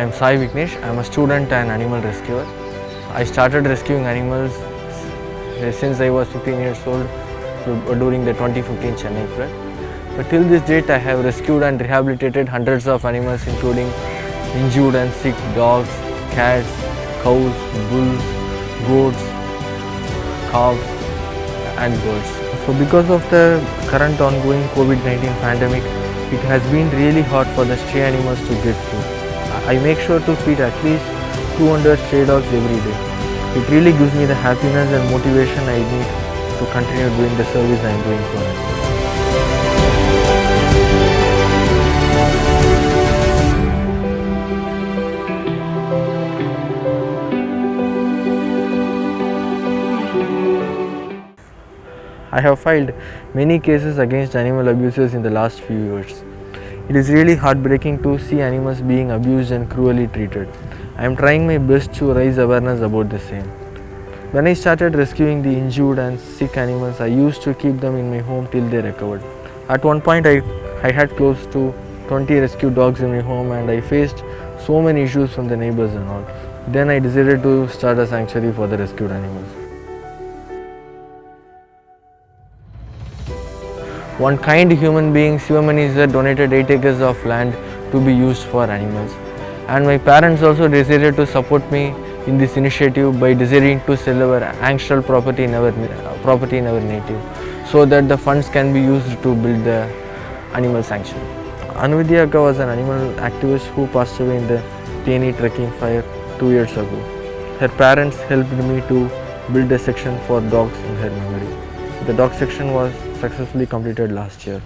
am Sai Vignesh. I am a student and animal rescuer. I started rescuing animals since I was 15 years old during the 2015 Chennai flood. But till this date, I have rescued and rehabilitated hundreds of animals, including injured and sick dogs, cats, cows, bulls, goats, calves, and birds. So because of the current ongoing COVID-19 pandemic, it has been really hard for the stray animals to get food. I make sure to feed at least 200 stray dogs every day. It really gives me the happiness and motivation I need to continue doing the service I am doing for animals. I have filed many cases against animal abusers in the last few years. It is really heartbreaking to see animals being abused and cruelly treated. I am trying my best to raise awareness about the same. When I started rescuing the injured and sick animals, I used to keep them in my home till they recovered. At one point, I had close to 20 rescued dogs in my home and I faced so many issues from the neighbors and all. Then I decided to start a sanctuary for the rescued animals. One kind human being, Sivamani, donated 8 acres of land to be used for animals. And my parents also decided to support me in this initiative by deciding to sell our ancestral property in our native, so that the funds can be used to build the animal sanctuary. Anuvidya Akka was an animal activist who passed away in the Teni trekking fire 2 years ago. Her parents helped me to build a section for dogs in her memory. The dog section was successfully completed last year.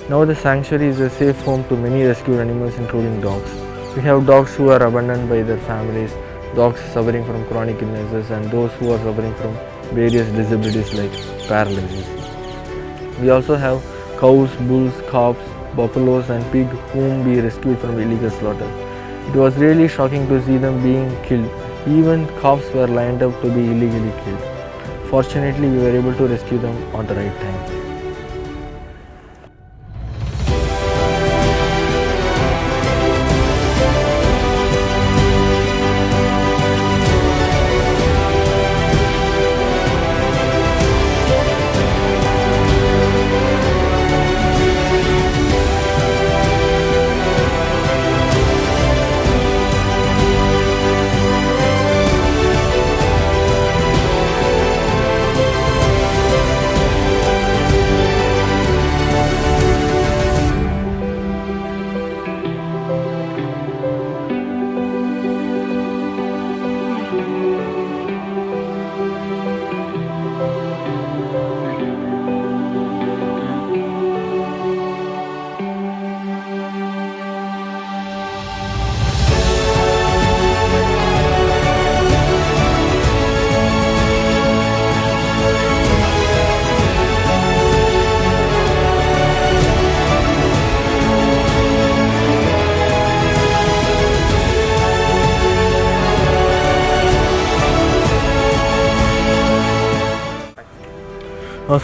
Now the sanctuary is a safe home to many rescued animals, including dogs. We have dogs who are abandoned by their families, dogs suffering from chronic illnesses, and those who are suffering from various disabilities like paralysis. We also have cows, bulls, calves, buffaloes, and pigs whom we rescued from illegal slaughter. It was really shocking to see them being killed. Even calves were lined up to be illegally killed. Fortunately, we were able to rescue them at the right time.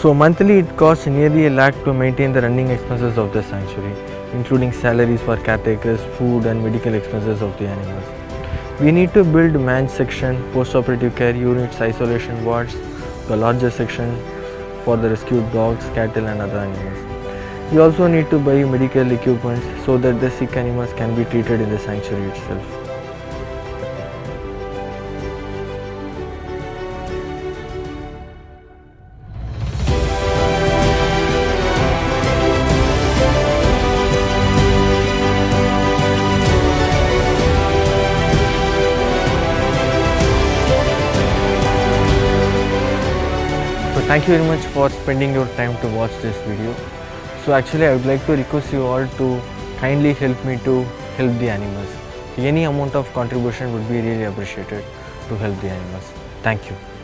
So monthly it costs nearly a lakh to maintain the running expenses of the sanctuary, including salaries for caretakers, food and medical expenses of the animals. We need to build managed section, post-operative care units, isolation wards, the larger section for the rescued dogs, cattle and other animals. We also need to buy medical equipment so that the sick animals can be treated in the sanctuary itself. Thank you very much for spending your time to watch this video. So actually I would like to request you all to kindly help me to help the animals. Any amount of contribution would be really appreciated to help the animals. Thank you.